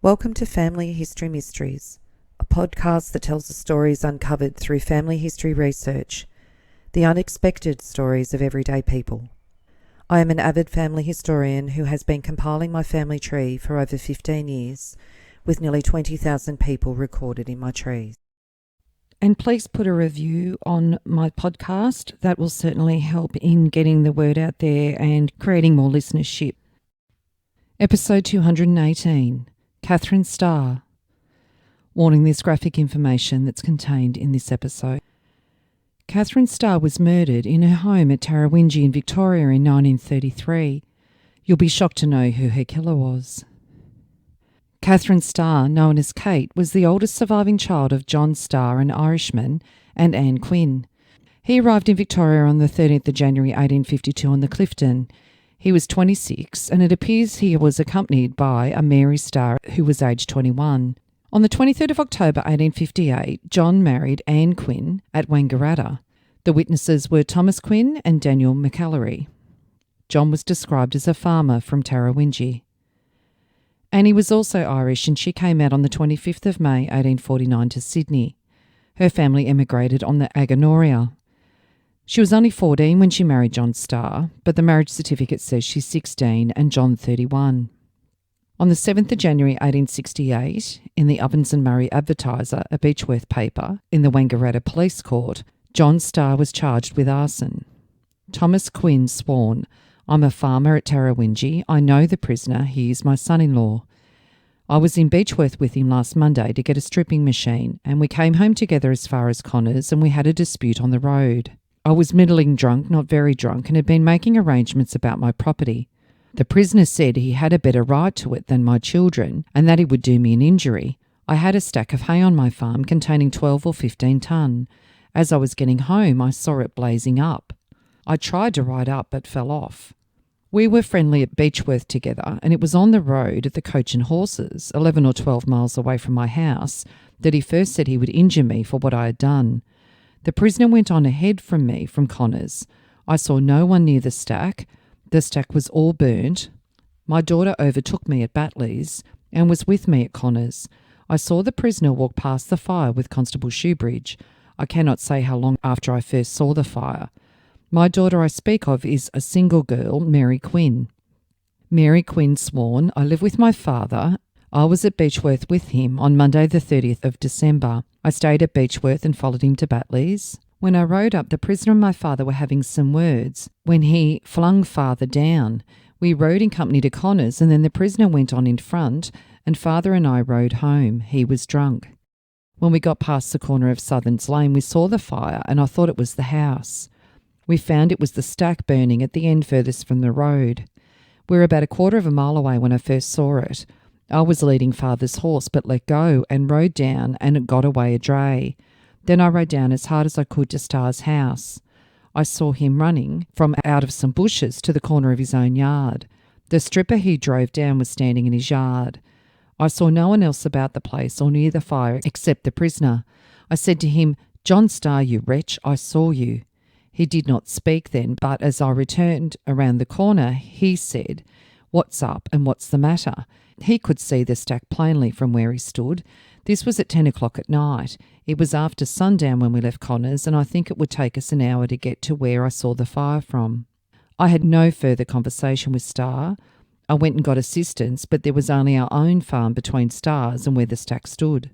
Welcome to Family History Mysteries, a podcast that tells the stories uncovered through family history research, the unexpected stories of everyday people. I am an avid family historian who has been compiling my family tree for over 15 years, with nearly 20,000 people recorded in my trees. And please put a review on my podcast. That will certainly help in getting the word out there and creating more listenership. Episode 218. Katherine Starr. Warning, there's graphic information that's contained in this episode. Katherine Starr was murdered in her home at Tarrawingee in Victoria in 1933. You'll be shocked to know who her killer was. Katherine Starr, known as Kate, was the oldest surviving child of John Starr, an Irishman, and Anne Quinn. He arrived in Victoria on the 13th of January 1852 on the Clifton. He was 26, and it appears he was accompanied by a Mary Starr, who was aged 21. On the 23rd of October 1858, John married Anne Quinn at Wangaratta. The witnesses were Thomas Quinn and Daniel McAllery. John was described as a farmer from Tarrawingee. Annie was also Irish, and she came out on the 25th of May 1849 to Sydney. Her family emigrated on the Aganoria. She was only 14 when she married John Starr, but the marriage certificate says she's 16 and John 31. On the 7th of January 1868, in the Ovens and Murray Advertiser, a Beechworth paper, in the Wangaratta Police Court, John Starr was charged with arson. Thomas Quinn sworn, "I'm a farmer at Tarrawingee. I know the prisoner. He is my son-in-law. I was in Beechworth with him last Monday to get a stripping machine, and we came home together as far as Connors, and we had a dispute on the road. I was middling drunk, not very drunk, and had been making arrangements about my property. The prisoner said he had a better right to it than my children, and that he would do me an injury. I had a stack of hay on my farm containing 12 or 15 tonne. As I was getting home, I saw it blazing up. I tried to ride up, but fell off. We were friendly at Beechworth together, and it was on the road at the Coach and Horses, 11 or 12 miles away from my house, that he first said he would injure me for what I had done. The prisoner went on ahead from me from Connors. I saw no one near the stack. The stack was all burnt. My daughter overtook me at Batley's and was with me at Connors. I saw the prisoner walk past the fire with Constable Shoebridge. I cannot say how long after I first saw the fire. My daughter I speak of is a single girl, Mary Quinn. Mary Quinn sworn, I live with my father. I was at Beechworth with him on Monday the 30th of December. I stayed at Beechworth and followed him to Batley's. When I rode up, the prisoner and my father were having some words when he flung father down. We rode in company to Connors, and then the prisoner went on in front, and father and I rode home. He was drunk. When we got past the corner of Southern's Lane, we saw the fire, and I thought it was the house. We found it was the stack burning at the end furthest from the road. We were about a quarter of a mile away when I first saw it. I was leading father's horse, but let go and rode down, and it got away a dray. Then I rode down as hard as I could to Starr's house. I saw him running from out of some bushes to the corner of his own yard. The stripper he drove down was standing in his yard. I saw no one else about the place or near the fire except the prisoner. I said to him, "John Starr, you wretch, I saw you." He did not speak then, but as I returned around the corner, he said, "What's up and what's the matter?" He could see the stack plainly from where he stood. This was at 10 o'clock at night. It was after sundown when we left Connors, and I think it would take us an hour to get to where I saw the fire from. I had no further conversation with Starr. I went and got assistance, but there was only our own farm between Starr's and where the stack stood.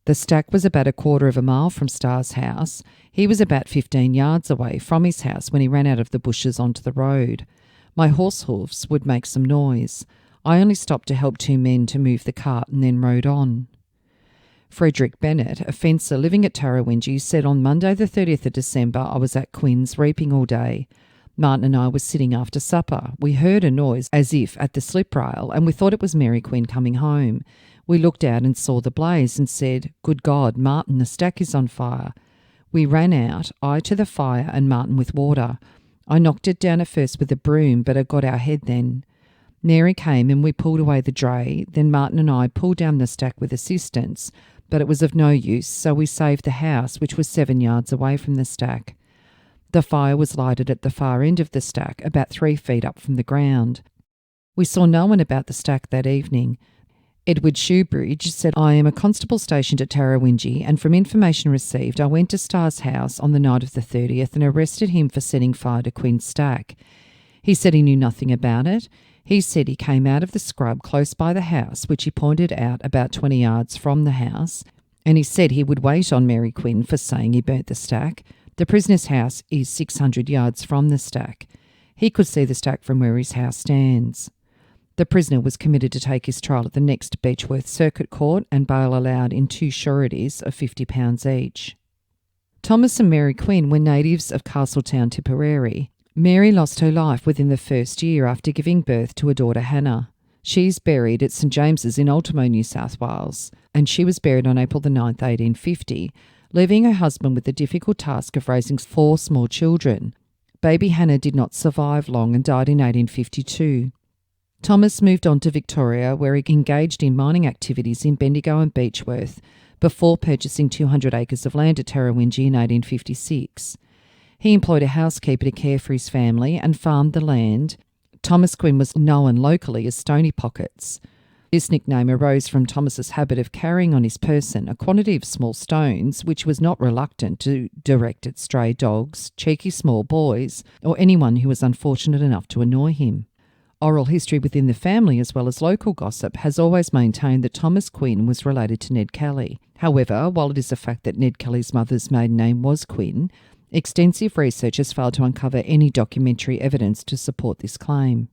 The stack was about a quarter of a mile from Starr's house. He was about 15 yards away from his house when he ran out of the bushes onto the road. My horse hoofs would make some noise. I only stopped to help two men to move the cart and then rode on. Frederick Bennett, a fencer living at Tarrawingee, said on Monday the 30th of December I was at Quinn's reaping all day. Martin and I were sitting after supper. We heard a noise as if at the slip rail, and we thought it was Mary Quinn coming home. We looked out and saw the blaze and said, "Good God, Martin, the stack is on fire." We ran out, I to the fire and Martin with water. I knocked it down at first with a broom, but it got our head then. Mary came and we pulled away the dray. Then Martin and I pulled down the stack with assistance, but it was of no use, so we saved the house, which was 7 yards away from the stack. The fire was lighted at the far end of the stack, about 3 feet up from the ground. We saw no one about the stack that evening. Edward Shoebridge said, "I am a constable stationed at Tarrawingee, and from information received, I went to Starr's house on the night of the 30th and arrested him for setting fire to Quinn's stack. He said he knew nothing about it. He said he came out of the scrub close by the house, which he pointed out about 20 yards from the house, and he said he would wait on Mary Quinn for saying he burnt the stack. The prisoner's house is 600 yards from the stack. He could see the stack from where his house stands." The prisoner was committed to take his trial at the next Beechworth Circuit Court, and bail allowed in 2 sureties of £50 each. Thomas and Mary Quinn were natives of Castletown, Tipperary. Mary lost her life within the first year after giving birth to a daughter, Hannah. She's buried at St James's in Ultimo, New South Wales, and she was buried on April the 9th, 1850, leaving her husband with the difficult task of raising 4 small children. Baby Hannah did not survive long and died in 1852. Thomas moved on to Victoria, where he engaged in mining activities in Bendigo and Beechworth before purchasing 200 acres of land at Tarrawingee in 1856. He employed a housekeeper to care for his family and farmed the land. Thomas Quinn was known locally as Stony Pockets. This nickname arose from Thomas's habit of carrying on his person a quantity of small stones, which was not reluctant to direct at stray dogs, cheeky small boys, or anyone who was unfortunate enough to annoy him. Oral history within the family, as well as local gossip, has always maintained that Thomas Quinn was related to Ned Kelly. However, while it is a fact that Ned Kelly's mother's maiden name was Quinn, extensive research has failed to uncover any documentary evidence to support this claim.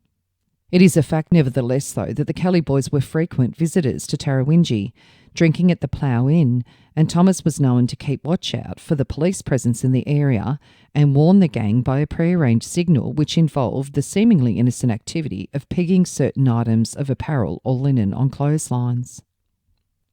It is a fact, nevertheless, though, that the Kelly boys were frequent visitors to Tarrawingee, drinking at the Plough Inn, and Thomas was known to keep watch out for the police presence in the area and warn the gang by a prearranged signal which involved the seemingly innocent activity of pegging certain items of apparel or linen on clotheslines.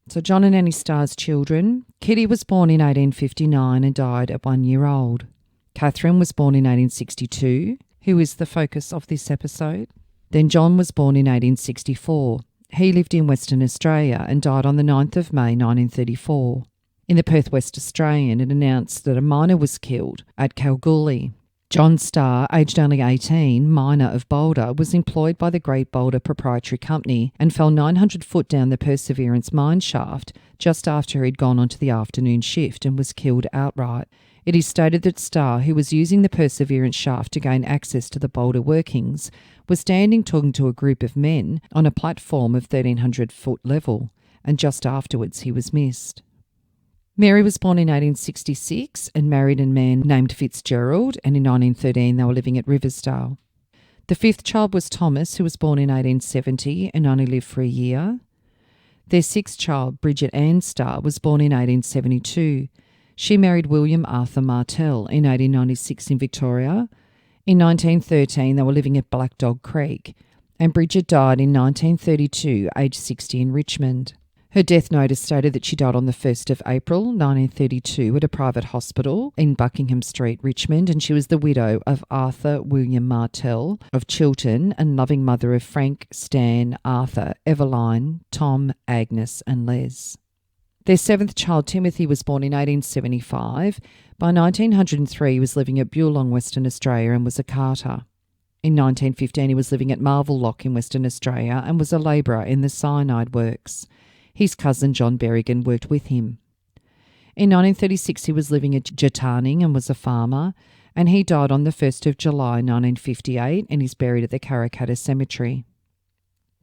So John and Annie Starr's children. Kitty was born in 1859 and died at 1 year old. Katherine was born in 1862, who is the focus of this episode. Then John was born in 1864. He lived in Western Australia and died on the 9th of May 1934. In the Perth West Australian, it announced that a miner was killed at Kalgoorlie. John Starr, aged only 18, miner of Boulder, was employed by the Great Boulder Proprietary Company and fell 900 foot down the Perseverance mine shaft just after he'd gone onto the afternoon shift and was killed outright. It is stated that Starr, who was using the Perseverance shaft to gain access to the Boulder workings, was standing talking to a group of men on a platform of 1,300 foot level, and just afterwards he was missed. Mary was born in 1866 and married a man named Fitzgerald, and in 1913 they were living at Riversdale. The 5th child was Thomas, who was born in 1870 and only lived for a year. Their 6th child, Bridget Ann Starr, was born in 1872. She married William Arthur Martell in 1896 in Victoria. In 1913 they were living at Black Dog Creek, and Bridget died in 1932, aged 60, in Richmond. Her death notice stated that she died on the 1st of April 1932 at a private hospital in Buckingham Street, Richmond, and she was the widow of Arthur William Martell of Chiltern and loving mother of Frank, Stan, Arthur, Eveline, Tom, Agnes and Les. Their 7th child, Timothy, was born in 1875. By 1903 he was living at Bulong, Western Australia, and was a carter. In 1915 he was living at Marvel Lock in Western Australia and was a labourer in the cyanide works. His cousin John Berrigan worked with him. In 1936 he was living at Jatarning and was a farmer, and he died on the 1st of July 1958 and is buried at the Karrakatta Cemetery.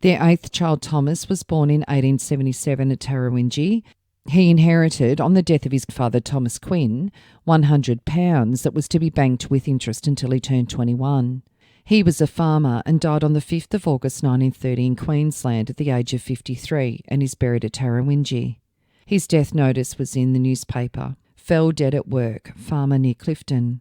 Their 8th child, Thomas, was born in 1877 at Tarrawingee. He inherited, on the death of his father Thomas Quinn, £100 that was to be banked with interest until he turned 21. He was a farmer and died on the 5th of August 1930 in Queensland at the age of 53 and is buried at Tarrawingee. His death notice was in the newspaper. Fell dead at work, farmer near Clifton.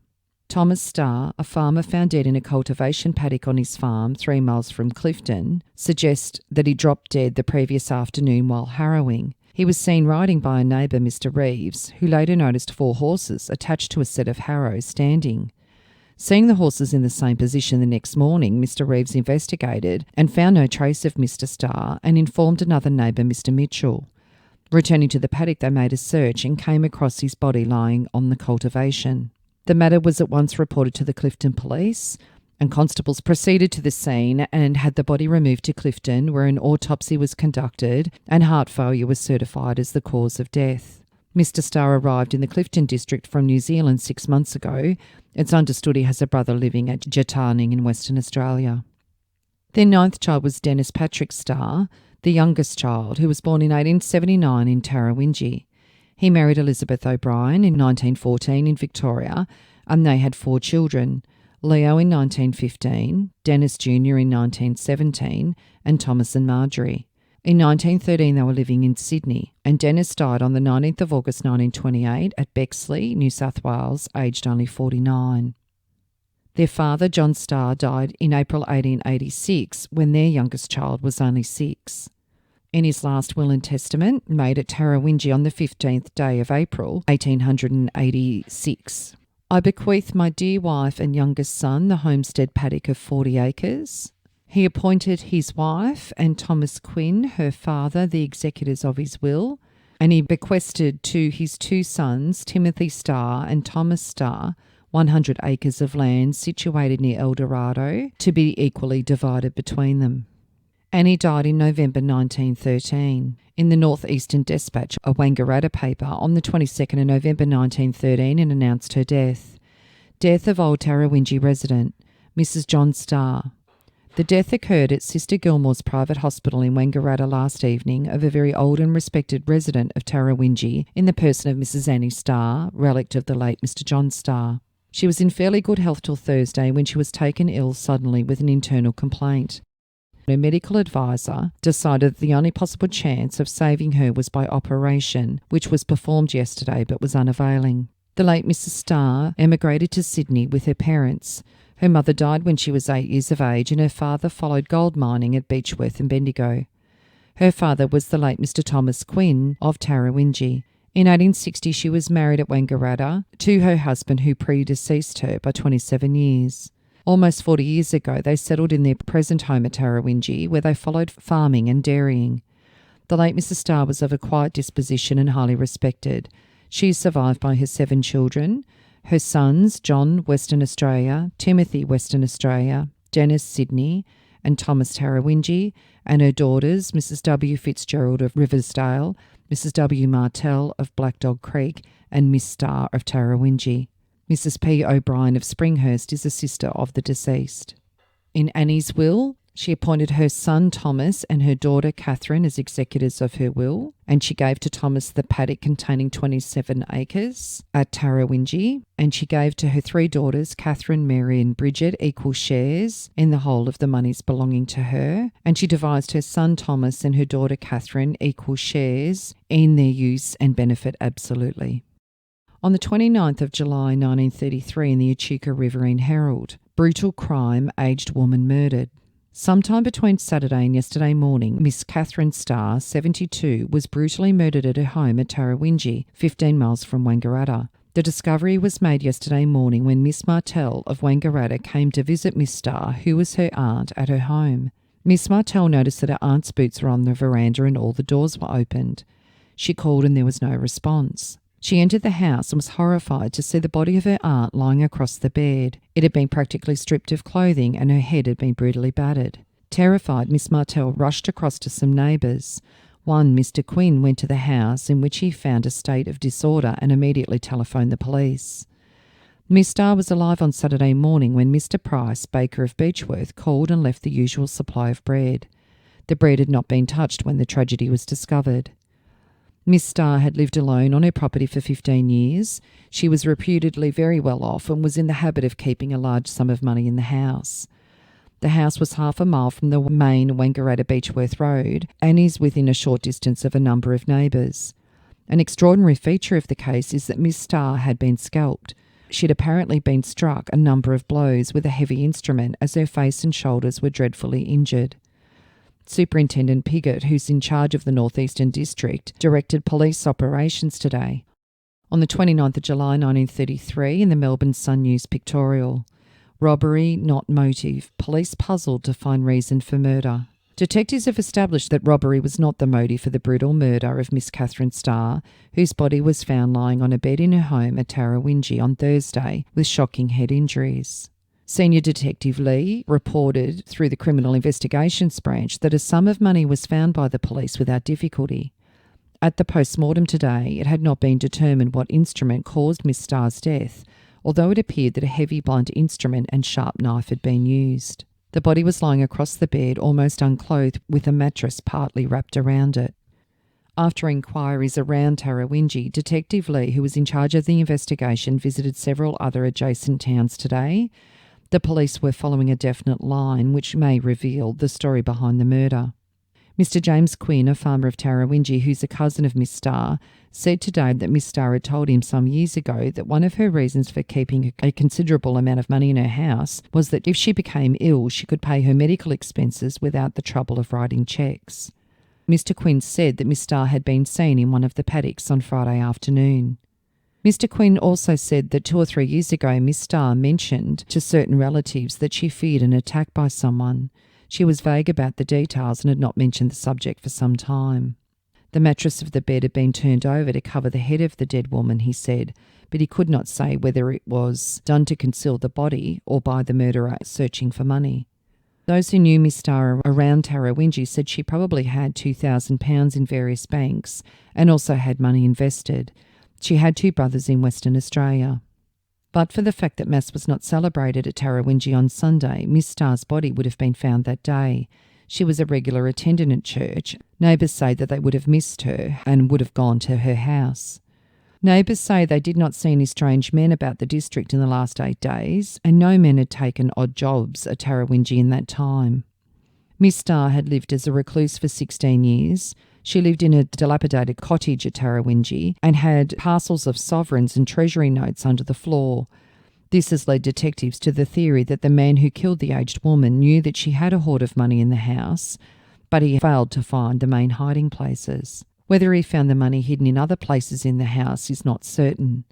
Thomas Starr, a farmer found dead in a cultivation paddock on his farm 3 miles from Clifton, suggests that he dropped dead the previous afternoon while harrowing. He was seen riding by a neighbour, Mr. Reeves, who later noticed 4 horses attached to a set of harrows standing. Seeing the horses in the same position the next morning, Mr. Reeves investigated and found no trace of Mr. Starr and informed another neighbour, Mr. Mitchell. Returning to the paddock, they made a search and came across his body lying on the cultivation. The matter was at once reported to the Clifton Police, and constables proceeded to the scene and had the body removed to Clifton, where an autopsy was conducted and heart failure was certified as the cause of death. Mr. Starr arrived in the Clifton district from New Zealand 6 months ago. It's understood he has a brother living at Tarrawingee in Western Australia. Their ninth child was Dennis Patrick Starr, the youngest child, who was born in 1879 in Tarrawingee. He married Elizabeth O'Brien in 1914 in Victoria, and they had 4 children: Leo in 1915, Dennis Jr. in 1917, and Thomas and Marjorie. In 1913 they were living in Sydney, and Dennis died on the 19th of August 1928 at Bexley, New South Wales, aged only 49. Their father, John Starr, died in April 1886 when their youngest child was only 6. In his last will and testament, made at Tarrawingee on the 15th day of April 1886, I bequeath my dear wife and youngest son the homestead paddock of 40 acres. He appointed his wife and Thomas Quinn, her father, the executors of his will, and he bequested to his 2 sons, Timothy Starr and Thomas Starr, 100 acres of land situated near El Dorado to be equally divided between them. Annie died in November 1913. In the North Eastern Dispatch, a Wangaratta paper, on the 22nd of November 1913, and announced her death. Death of old Tarrawingee resident, Mrs. John Starr. The death occurred at Sister Gilmore's private hospital in Wangaratta last evening of a very old and respected resident of Tarrawingee in the person of Mrs. Annie Starr, relict of the late Mr. John Starr. She was in fairly good health till Thursday when she was taken ill suddenly with an internal complaint. Her medical advisor decided that the only possible chance of saving her was by operation, which was performed yesterday but was unavailing. The late Mrs. Starr emigrated to Sydney with her parents. Her mother died when she was 8 years of age, and her father followed gold mining at Beechworth and Bendigo. Her father was the late Mr. Thomas Quinn of Tarrawingee. In 1860 she was married at Wangaratta to her husband, who predeceased her by 27 years. Almost 40 years ago they settled in their present home at Tarrawingee, where they followed farming and dairying. The late Mrs. Starr was of a quiet disposition and highly respected. She is survived by her 7 children, her sons, John, Western Australia, Timothy, Western Australia, Dennis, Sydney, and Thomas, Tarrawingee, and her daughters, Mrs. W. Fitzgerald of Riversdale, Mrs. W. Martell of Black Dog Creek, and Miss Starr of Tarrawingee. Mrs. P. O'Brien of Springhurst is a sister of the deceased. In Annie's will, she appointed her son Thomas and her daughter Katherine as executors of her will, and she gave to Thomas the paddock containing 27 acres at Tarrawingee, and she gave to her 3 daughters, Katherine, Mary and Bridget, equal shares in the whole of the monies belonging to her, and she devised her son Thomas and her daughter Katherine equal shares in their use and benefit absolutely. On the 29th of July 1933 in the Echuca Riverine Herald, brutal crime, aged woman murdered. Sometime between Saturday and yesterday morning, Miss Katherine Starr, 72, was brutally murdered at her home at Tarrawingee, 15 miles from Wangaratta. The discovery was made yesterday morning when Miss Martell of Wangaratta came to visit Miss Starr, who was her aunt, at her home. Miss Martell noticed that her aunt's boots were on the veranda and all the doors were opened. She called and there was no response. She entered the house and was horrified to see the body of her aunt lying across the bed. It had been practically stripped of clothing and her head had been brutally battered. Terrified, Miss Martell rushed across to some neighbours. One, Mr. Quinn, went to the house, in which he found a state of disorder, and immediately telephoned the police. Miss Starr was alive on Saturday morning when Mr. Price, baker of Beechworth, called and left the usual supply of bread. The bread had not been touched when the tragedy was discovered. Miss Starr had lived alone on her property for 15 years. She was reputedly very well off and was in the habit of keeping a large sum of money in the house. The house was half a mile from the main Wangaratta Beechworth Road and is within a short distance of a number of neighbours. An extraordinary feature of the case is that Miss Starr had been scalped. She had apparently been struck a number of blows with a heavy instrument, as her face and shoulders were dreadfully injured. Superintendent Piggott, who's in charge of the North Eastern District, directed police operations today. On the 29th of July 1933 in the Melbourne Sun News pictorial, robbery, not motive, police puzzled to find reason for murder. Detectives have established that robbery was not the motive for the brutal murder of Miss Katherine Starr, whose body was found lying on a bed in her home at Tarrawingee on Thursday with shocking head injuries. Senior Detective Lee reported through the Criminal Investigations Branch that a sum of money was found by the police without difficulty. At the post-mortem today, it had not been determined what instrument caused Miss Starr's death, although it appeared that a heavy blunt instrument and sharp knife had been used. The body was lying across the bed, almost unclothed, with a mattress partly wrapped around it. After inquiries around Tarrawingee, Detective Lee, who was in charge of the investigation, visited several other adjacent towns today. The police were following a definite line which may reveal the story behind the murder. Mr. James Quinn, a farmer of Tarrawingee who's a cousin of Miss Starr, said today that Miss Starr had told him some years ago that one of her reasons for keeping a considerable amount of money in her house was that if she became ill, she could pay her medical expenses without the trouble of writing cheques. Mr. Quinn said that Miss Starr had been seen in one of the paddocks on Friday afternoon. Mr. Quinn also said that 2 or 3 years ago, Miss Starr mentioned to certain relatives that she feared an attack by someone. She was vague about the details and had not mentioned the subject for some time. The mattress of the bed had been turned over to cover the head of the dead woman, he said, but he could not say whether it was done to conceal the body or by the murderer searching for money. Those who knew Miss Starr around Tarrawingee said she probably had £2,000 in various banks and also had money invested. She had 2 brothers in Western Australia. But for the fact that Mass was not celebrated at Tarrawingee on Sunday, Miss Starr's body would have been found that day. She was a regular attendant at church. Neighbours say that they would have missed her and would have gone to her house. Neighbours say they did not see any strange men about the district in the last 8 days, and no men had taken odd jobs at Tarrawingee in that time. Miss Starr had lived as a recluse for 16 years. She lived in a dilapidated cottage at Tarrawingee and had parcels of sovereigns and treasury notes under the floor. This has led detectives to the theory that the man who killed the aged woman knew that she had a hoard of money in the house, but he failed to find the main hiding places. Whether he found the money hidden in other places in the house is not certain.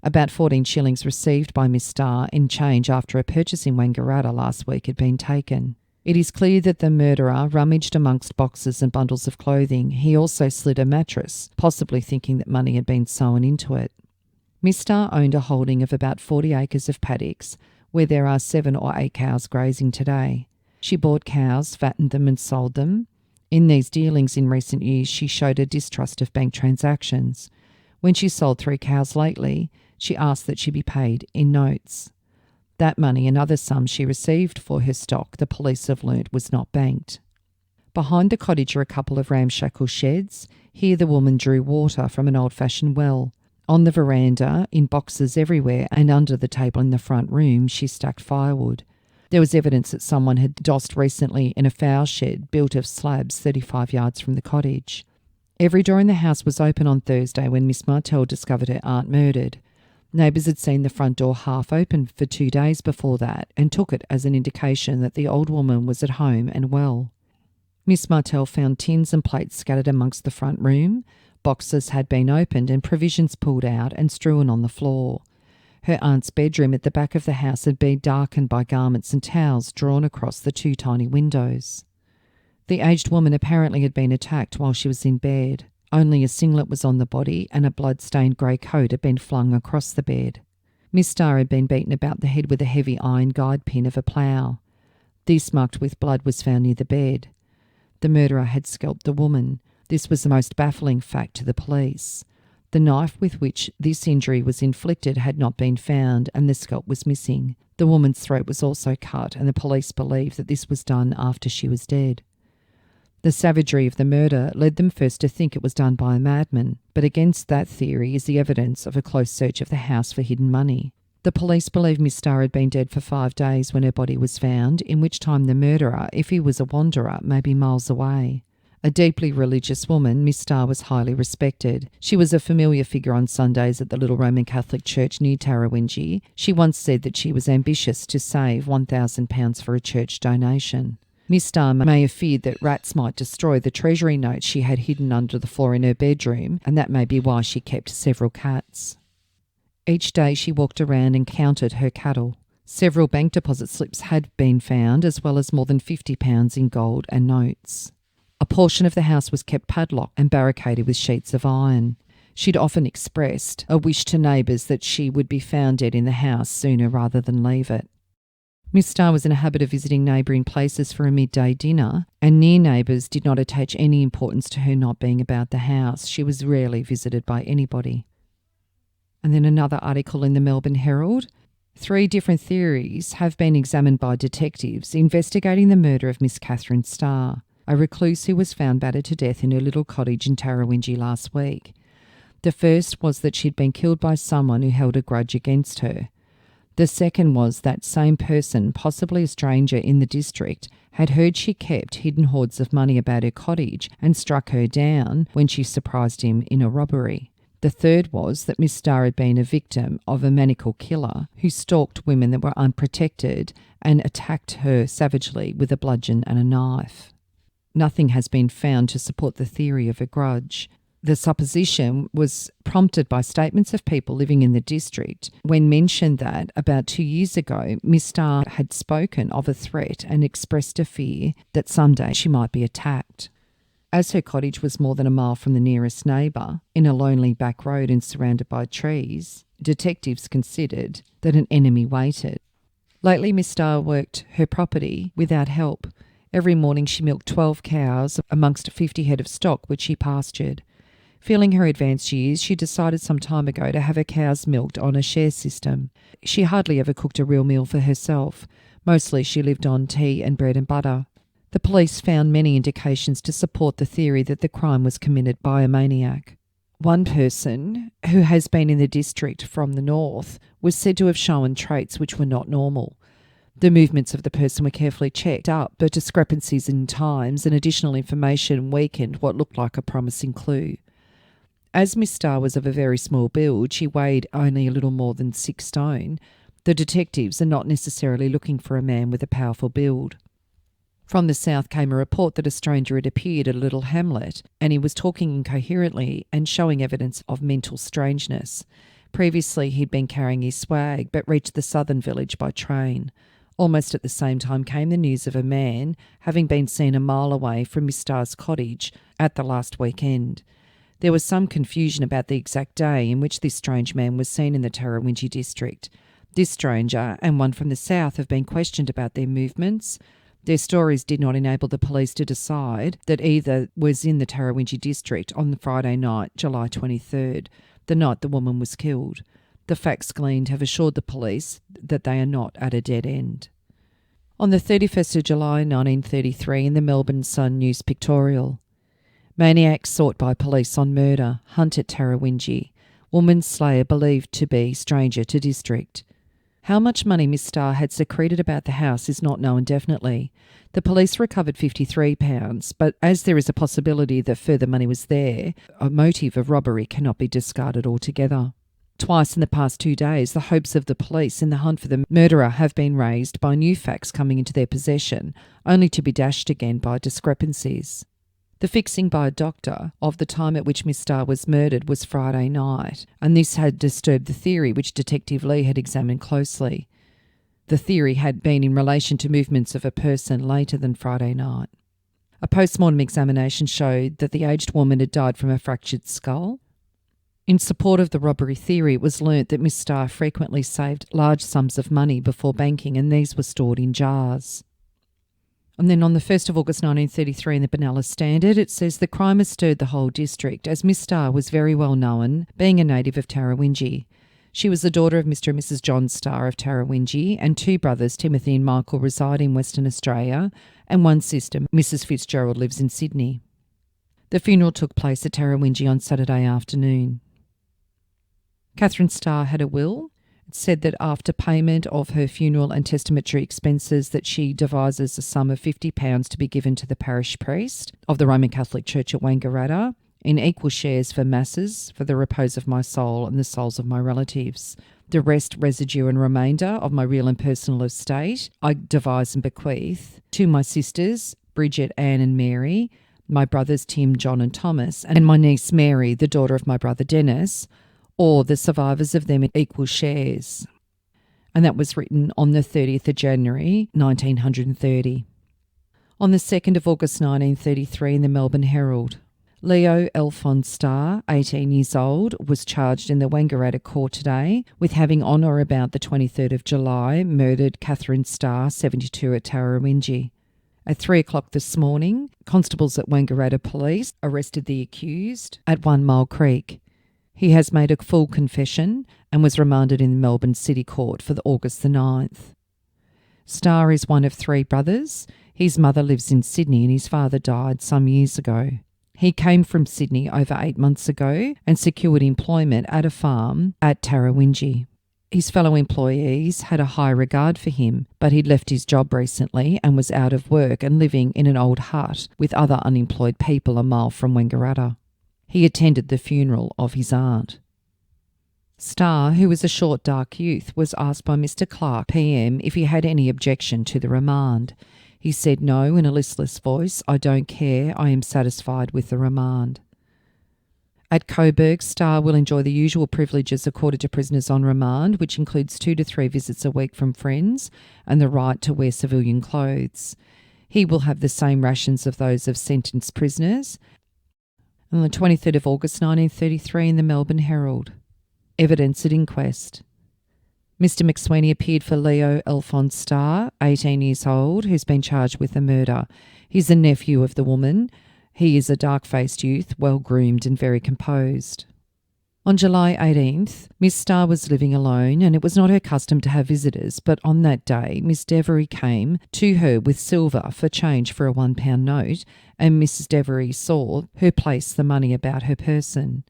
About 14 shillings received by Miss Starr in change after a purchase in Wangaratta last week had been taken. It is clear that the murderer rummaged amongst boxes and bundles of clothing. He also slid a mattress, possibly thinking that money had been sewn into it. Miss Starr owned a holding of about 40 acres of paddocks, where there are 7 or 8 cows grazing today. She bought cows, fattened them and sold them. In these dealings in recent years, she showed a distrust of bank transactions. When she sold 3 cows lately, she asked that she be paid in notes. That money and other sums she received for her stock, the police have learnt, was not banked. Behind the cottage are a couple of ramshackle sheds. Here the woman drew water from an old-fashioned well. On the veranda, in boxes everywhere, and under the table in the front room, she stacked firewood. There was evidence that someone had dossed recently in a fowl shed built of slabs 35 yards from the cottage. Every door in the house was open on Thursday when Miss Martell discovered her aunt murdered. Neighbours had seen the front door half open for 2 days before that and took it as an indication that the old woman was at home and well. Miss Martell found tins and plates scattered amongst the front room. Boxes had been opened and provisions pulled out and strewn on the floor. Her aunt's bedroom at the back of the house had been darkened by garments and towels drawn across the 2 tiny windows. The aged woman apparently had been attacked while she was in bed. Only a singlet was on the body and a blood-stained grey coat had been flung across the bed. Miss Starr had been beaten about the head with a heavy iron guide pin of a plough. This, marked with blood, was found near the bed. The murderer had scalped the woman. This was the most baffling fact to the police. The knife with which this injury was inflicted had not been found and the scalp was missing. The woman's throat was also cut and the police believe that this was done after she was dead. The savagery of the murder led them first to think it was done by a madman, but against that theory is the evidence of a close search of the house for hidden money. The police believe Miss Starr had been dead for 5 days when her body was found, in which time the murderer, if he was a wanderer, may be miles away. A deeply religious woman, Miss Starr was highly respected. She was a familiar figure on Sundays at the Little Roman Catholic Church near Tarrawingee. She once said that she was ambitious to save £1,000 for a church donation. Miss Starr may have feared that rats might destroy the treasury notes she had hidden under the floor in her bedroom, and that may be why she kept several cats. Each day she walked around and counted her cattle. Several bank deposit slips had been found, as well as more than £50 in gold and notes. A portion of the house was kept padlocked and barricaded with sheets of iron. She'd often expressed a wish to neighbours that she would be found dead in the house sooner rather than leave it. Miss Starr was in a habit of visiting neighbouring places for a midday dinner, and near neighbours did not attach any importance to her not being about the house. She was rarely visited by anybody. And then another article in the Melbourne Herald. 3 different theories have been examined by detectives investigating the murder of Miss Katherine Starr, a recluse who was found battered to death in her little cottage in Tarrawingee last week. The first was that she'd been killed by someone who held a grudge against her. The second was that same person, possibly a stranger in the district, had heard she kept hidden hoards of money about her cottage and struck her down when she surprised him in a robbery. The third was that Miss Starr had been a victim of a maniacal killer who stalked women that were unprotected and attacked her savagely with a bludgeon and a knife. Nothing has been found to support the theory of a grudge. The supposition was prompted by statements of people living in the district when mentioned that about 2 years ago, Miss Starr had spoken of a threat and expressed a fear that someday she might be attacked. As her cottage was more than a mile from the nearest neighbour, in a lonely back road and surrounded by trees, detectives considered that an enemy waited. Lately, Miss Starr worked her property without help. Every morning she milked 12 cows amongst 50 head of stock which she pastured. Feeling her advanced years, she decided some time ago to have her cows milked on a share system. She hardly ever cooked a real meal for herself. Mostly she lived on tea and bread and butter. The police found many indications to support the theory that the crime was committed by a maniac. One person, who has been in the district from the north, was said to have shown traits which were not normal. The movements of the person were carefully checked up, but discrepancies in times and additional information weakened what looked like a promising clue. As Miss Starr was of a very small build, she weighed only a little more than 6 stone. The detectives are not necessarily looking for a man with a powerful build. From the south came a report that a stranger had appeared at a little hamlet, and he was talking incoherently and showing evidence of mental strangeness. Previously he'd been carrying his swag, but reached the southern village by train. Almost at the same time came the news of a man having been seen a mile away from Miss Starr's cottage at the last weekend. There was some confusion about the exact day in which this strange man was seen in the Tarrawingee district. This stranger and one from the south have been questioned about their movements. Their stories did not enable the police to decide that either was in the Tarrawingee district on the Friday night, July 23rd, the night the woman was killed. The facts gleaned have assured the police that they are not at a dead end. On the 31st of July 1933 in the Melbourne Sun News pictorial, maniac sought by police on murder, hunt at Tarrawingee. Woman slayer believed to be stranger to district. How much money Miss Starr had secreted about the house is not known definitely. The police recovered £53, but as there is a possibility that further money was there, a motive of robbery cannot be discarded altogether. Twice in the past 2 days, the hopes of the police in the hunt for the murderer have been raised by new facts coming into their possession, only to be dashed again by discrepancies. The fixing by a doctor of the time at which Miss Starr was murdered was Friday night, and this had disturbed the theory which Detective Lee had examined closely. The theory had been in relation to movements of a person later than Friday night. A post-mortem examination showed that the aged woman had died from a fractured skull. In support of the robbery theory, it was learnt that Miss Starr frequently saved large sums of money before banking, and these were stored in jars. And then on the 1st of August 1933 in the Benalla Standard, it says the crime has stirred the whole district, as Miss Starr was very well known, being a native of Tarrawingee. She was the daughter of Mr. and Mrs. John Starr of Tarrawingee, and 2 brothers, Timothy and Michael, reside in Western Australia, and one sister, Mrs. Fitzgerald, lives in Sydney. The funeral took place at Tarrawingee on Saturday afternoon. Katherine Starr had a will. It said that after payment of her funeral and testamentary expenses that she devises a sum of £50 to be given to the parish priest of the Roman Catholic Church at Wangaratta in equal shares for masses for the repose of my soul and the souls of my relatives. The rest, residue and remainder of my real and personal estate I devise and bequeath to my sisters, Bridget, Anne and Mary, my brothers Tim, John and Thomas, and my niece Mary, the daughter of my brother Dennis, or the survivors of them in equal shares. And that was written on the 30th of January 1930. On the 2nd of August 1933 in the Melbourne Herald, Leo Alphonse Starr, 18 years old, was charged in the Wangaratta court today with having on or about the 23rd of July murdered Katherine Starr, 72, at Tarrawingee. At 3 o'clock this morning, constables at Wangaratta Police arrested the accused at 1 Mile Creek. He has made a full confession and was remanded in the Melbourne City Court for August the 9th. Starr is one of 3 brothers. His mother lives in Sydney and his father died some years ago. He came from Sydney over 8 months ago and secured employment at a farm at Tarrawingee. His fellow employees had a high regard for him, but he'd left his job recently and was out of work and living in an old hut with other unemployed people a mile from Wangaratta. He attended the funeral of his aunt. Starr, who was a short, dark youth, was asked by Mr. Clark, PM, if he had any objection to the remand. He said no in a listless voice. "I don't care. I am satisfied with the remand." At Coburg, Starr will enjoy the usual privileges accorded to prisoners on remand, which includes 2 to 3 visits a week from friends and the right to wear civilian clothes. He will have the same rations of those of sentenced prisoners. On the 23rd of August 1933 in the Melbourne Herald. Evidence at inquest. Mr. McSweeney appeared for Leo Alphonse Starr, 18 years old, who's been charged with the murder. He's a nephew of the woman. He is a dark-faced youth, well-groomed and very composed. On July 18th, Miss Starr was living alone and it was not her custom to have visitors, but on that day, Miss Devery came to her with silver for change for a £1 note, and Mrs. Devery saw her place the money about her person.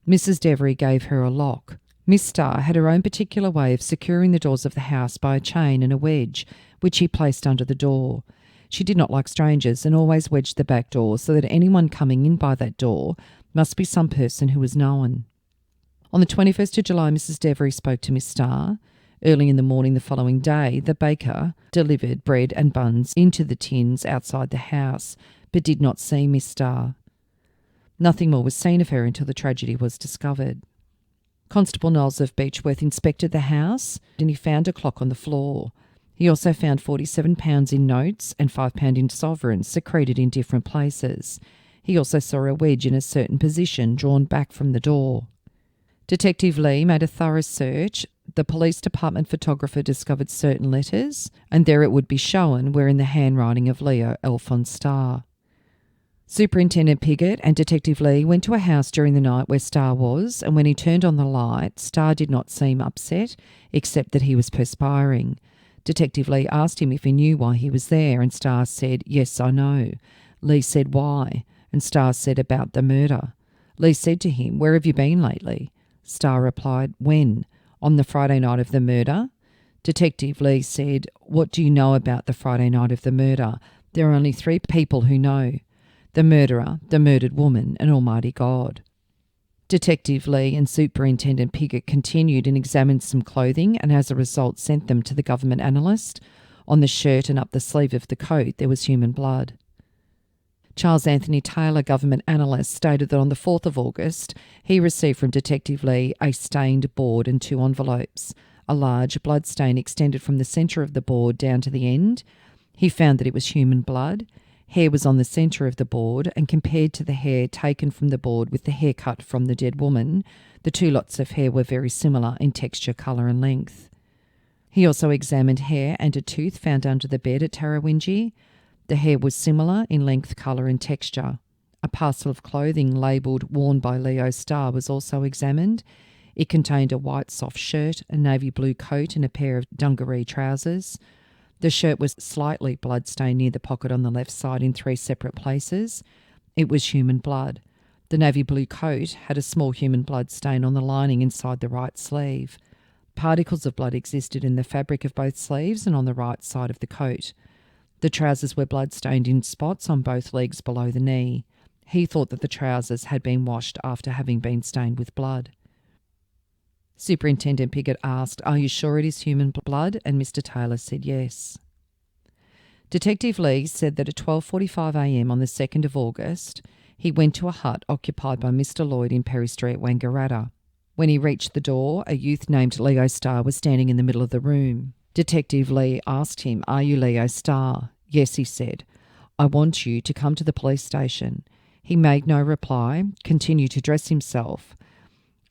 Mrs. Devery gave her a lock. Miss Starr had her own particular way of securing the doors of the house by a chain and a wedge, which she placed under the door. She did not like strangers and always wedged the back door so that anyone coming in by that door must be some person who was known. On the 21st of July, Mrs. Devery spoke to Miss Starr. Early in the morning the following day, the baker delivered bread and buns into the tins outside the house, but did not see Miss Starr. Nothing more was seen of her until the tragedy was discovered. Constable Knowles of Beechworth inspected the house and he found a clock on the floor. He also found £47 in notes and £5 in sovereigns secreted in different places. He also saw a wedge in a certain position drawn back from the door. Detective Lee made a thorough search. The police department photographer discovered certain letters, and there it would be shown were in the handwriting of Leo Alphonse Starr. Superintendent Piggott and Detective Lee went to a house during the night where Starr was, and when he turned on the light, Starr did not seem upset, except that he was perspiring. Detective Lee asked him if he knew why he was there, and Starr said, "Yes, I know." Lee said, "Why?" And Starr said, "About the murder." Lee said to him, "Where have you been lately?" Starr replied, "When?" "On the Friday night of the murder?" Detective Lee said, "What do you know about the Friday night of the murder?" "There are only 3 people who know. The murderer, the murdered woman, and Almighty God." Detective Lee and Superintendent Piggott continued and examined some clothing and as a result sent them to the government analyst. On the shirt and up the sleeve of the coat there was human blood. Charles Anthony Taylor, government analyst, stated that on the 4th of August he received from Detective Lee a stained board and 2 envelopes. A large blood stain extended from the centre of the board down to the end. He found that it was human blood. Hair was on the centre of the board, and compared to the hair taken from the board with the hair cut from the dead woman, the 2 lots of hair were very similar in texture, colour and length. He also examined hair and a tooth found under the bed at Tarrawingee. The hair was similar in length, colour and texture. A parcel of clothing labelled "worn by Leo Starr" was also examined. It contained a white soft shirt, a navy blue coat and a pair of dungaree trousers. The shirt was slightly blood-stained near the pocket on the left side in 3 separate places. It was human blood. The navy blue coat had a small human blood stain on the lining inside the right sleeve. Particles of blood existed in the fabric of both sleeves and on the right side of the coat. The trousers were blood-stained in spots on both legs below the knee. He thought that the trousers had been washed after having been stained with blood. Superintendent Piggott asked, "Are you sure it is human blood?" and Mr. Taylor said yes. Detective Lee said that at 12:45 a.m. on the 2nd of August, he went to a hut occupied by Mr. Lloyd in Perry Street, Wangaratta. When he reached the door, a youth named Leo Starr was standing in the middle of the room. Detective Lee asked him, "Are you Leo Starr?" "Yes," he said. "I want you to come to the police station." He made no reply, continued to dress himself.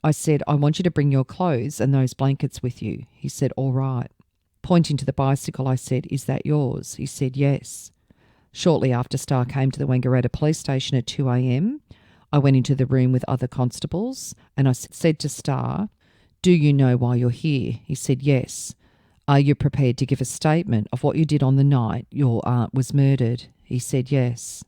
I said, I want you to bring your clothes and those blankets with you. He said, all right. Pointing to the bicycle, I said, is that yours? He said, yes. Shortly after Starr came to the Wangaratta police station at 2 a.m, I went into the room with other constables and I said to Starr, do you know why you're here? He said, yes. Are you prepared to give a statement of what you did on the night your aunt was murdered? He said, yes.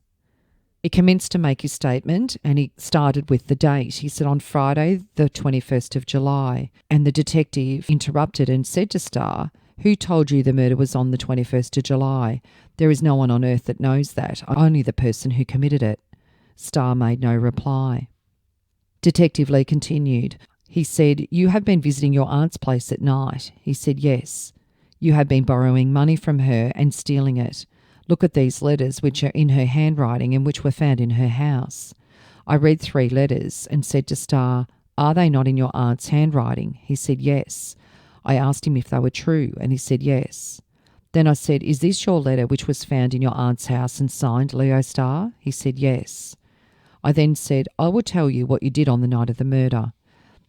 He commenced to make his statement and he started with the date. He said, on Friday, the 21st of July. And the detective interrupted and said to Starr, who told you the murder was on the 21st of July? There is no one on earth that knows that, only the person who committed it. Starr made no reply. Detective Lee continued. He said, you have been visiting your aunt's place at night. He said, yes. You have been borrowing money from her and stealing it. Look at these letters which are in her handwriting and which were found in her house. I read 3 letters and said to Starr, are they not in your aunt's handwriting? He said, yes. I asked him if they were true and he said, yes. Then I said, is this your letter which was found in your aunt's house and signed Leo Starr? He said, yes. I then said, I will tell you what you did on the night of the murder.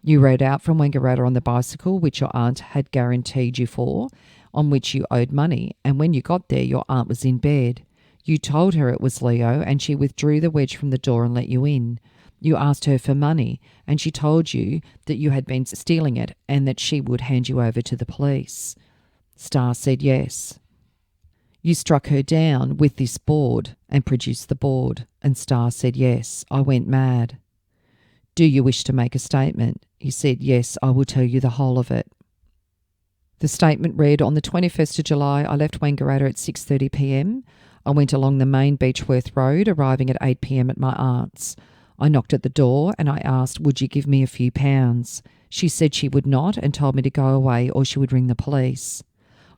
You rode out from Wangaratta on the bicycle which your aunt had guaranteed you for, on which you owed money, and when you got there your aunt was in bed. You told her it was Leo and she withdrew the wedge from the door and let you in. You asked her for money and she told you that you had been stealing it and that she would hand you over to the police. Starr said yes. You struck her down with this board and produced the board, and Starr said yes. I went mad. Do you wish to make a statement? He said, yes, I will tell you the whole of it. The statement read, on the 21st of July, I left Wangaratta at 6:30 p.m. I went along the main Beechworth Road, arriving at 8 p.m. at my aunt's. I knocked at the door and I asked, would you give me a few pounds? She said she would not and told me to go away or she would ring the police.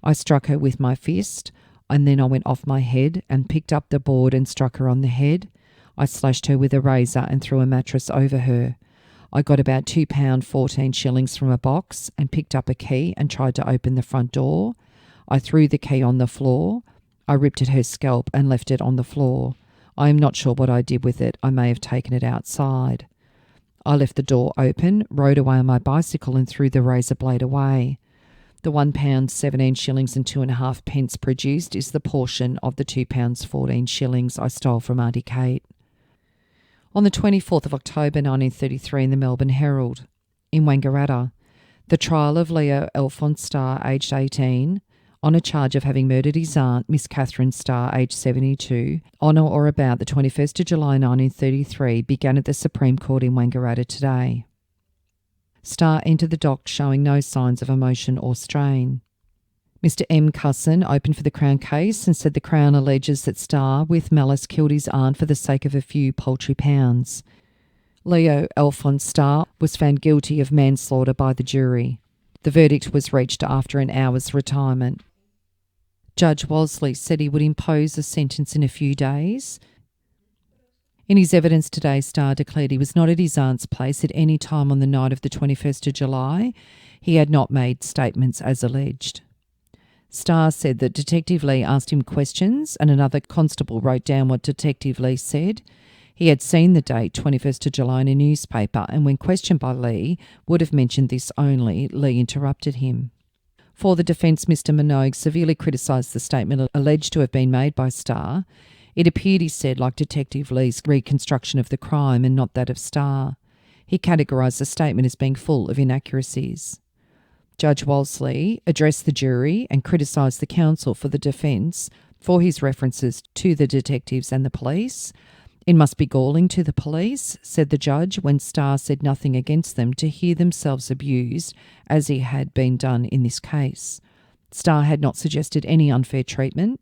I struck her with my fist and then I went off my head and picked up the board and struck her on the head. I slashed her with a razor and threw a mattress over her. I got about £2.14 from a box and picked up a key and tried to open the front door. I threw the key on the floor. I ripped at her scalp and left it on the floor. I am not sure what I did with it. I may have taken it outside. I left the door open, rode away on my bicycle and threw the razor blade away. The £1.17 and 2.5 pence produced is the portion of the £2.14 I stole from Auntie Kate. On the 24th of October 1933 in the Melbourne Herald, in Wangaratta, the trial of Leo Alphonse Starr, aged 18, on a charge of having murdered his aunt, Miss Katherine Starr, aged 72, on or about the 21st of July 1933, began at the Supreme Court in Wangaratta today. Starr entered the dock showing no signs of emotion or strain. Mr M. Cusson opened for the Crown case and said the Crown alleges that Starr, with malice, killed his aunt for the sake of a few paltry pounds. Leo Alphonse Starr was found guilty of manslaughter by the jury. The verdict was reached after an hour's retirement. Judge Wolseley said he would impose a sentence in a few days. In his evidence today, Starr declared he was not at his aunt's place at any time on the night of the 21st of July. He had not made statements as alleged. Starr said that Detective Lee asked him questions and another constable wrote down what Detective Lee said. He had seen the date, 21st of July, in a newspaper, and when questioned by Lee, would have mentioned this only. Lee interrupted him. For the defence, Mr Minogue severely criticised the statement alleged to have been made by Starr. It appeared, he said, like Detective Lee's reconstruction of the crime and not that of Starr. He categorised the statement as being full of inaccuracies. Judge Wolseley addressed the jury and criticised the counsel for the defence for his references to the detectives and the police. It must be galling to the police, said the judge, when Starr said nothing against them, to hear themselves abused as he had been done in this case. Starr had not suggested any unfair treatment.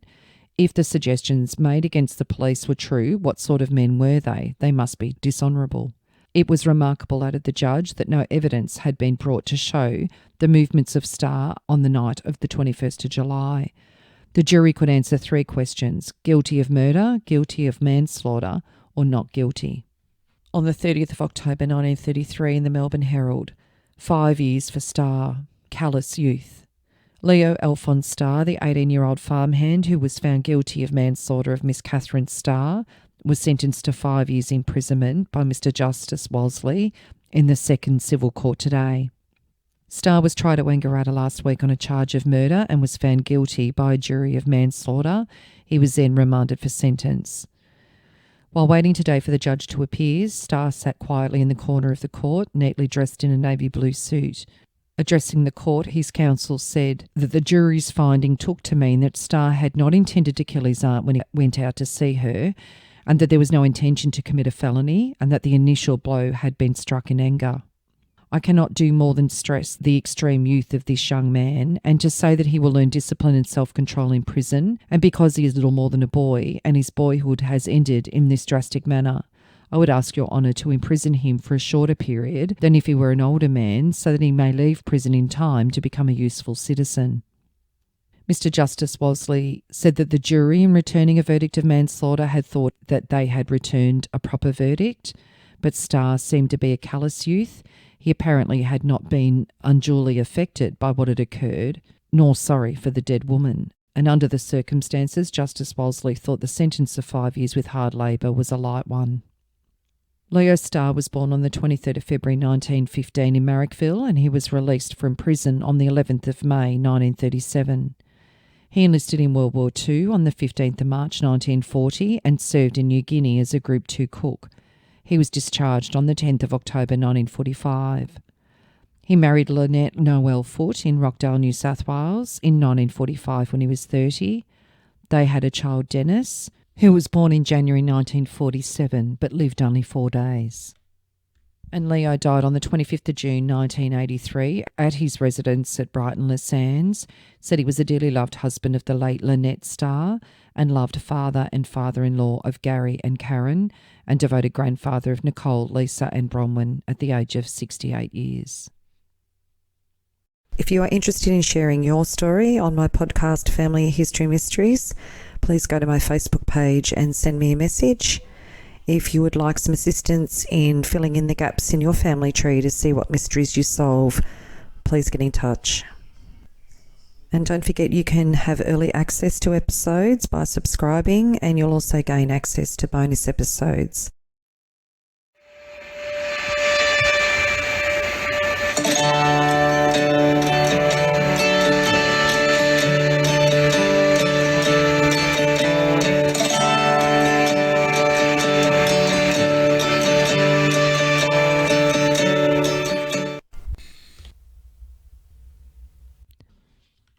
If the suggestions made against the police were true, what sort of men were they? They must be dishonourable. It was remarkable, added the judge, that no evidence had been brought to show the movements of Starr on the night of the 21st of July. The jury could answer 3 questions: guilty of murder, guilty of manslaughter, or not guilty. On the 30th of October 1933 in the Melbourne Herald, 5 years for Starr, callous youth. Leo Alphonse Starr, the 18-year-old farmhand who was found guilty of manslaughter of Miss Katherine Starr, was sentenced to 5 years imprisonment by Mr Justice Wolseley in the second civil court today. Starr was tried at Wangaratta last week on a charge of murder and was found guilty by a jury of manslaughter. He was then remanded for sentence. While waiting today for the judge to appear, Starr sat quietly in the corner of the court, neatly dressed in a navy blue suit. Addressing the court, his counsel said that the jury's finding took to mean that Starr had not intended to kill his aunt when he went out to see her, and that there was no intention to commit a felony, and that the initial blow had been struck in anger. I cannot do more than stress the extreme youth of this young man, and to say that he will learn discipline and self-control in prison, and because he is little more than a boy, and his boyhood has ended in this drastic manner. I would ask your honour to imprison him for a shorter period than if he were an older man, so that he may leave prison in time to become a useful citizen. Mr Justice Wolseley said that the jury, in returning a verdict of manslaughter, had thought that they had returned a proper verdict, but Starr seemed to be a callous youth. He apparently had not been unduly affected by what had occurred, nor sorry for the dead woman. And under the circumstances, Justice Wolseley thought the sentence of 5 years with hard labour was a light one. Leo Starr was born on the 23rd of February 1915 in Marrickville, and he was released from prison on the 11th of May 1937. He enlisted in World War II on the 15th of March 1940 and served in New Guinea as a Group 2 cook. He was discharged on the 10th of October 1945. He married Lynette Noel Foote in Rockdale, New South Wales in 1945 when he was 30. They had a child, Dennis, who was born in January 1947 but lived only 4 days. And Leo died on the 25th of June 1983 at his residence at Brighton Les Sands. Said he was a dearly loved husband of the late Lynette Starr and loved father and father-in-law of Gary and Karen, and devoted grandfather of Nicole, Lisa and Bronwyn at the age of 68 years. If you are interested in sharing your story on my podcast Family History Mysteries, please go to my Facebook page and send me a message. If you would like some assistance in filling in the gaps in your family tree to see what mysteries you solve, please get in touch. And don't forget, you can have early access to episodes by subscribing, and you'll also gain access to bonus episodes.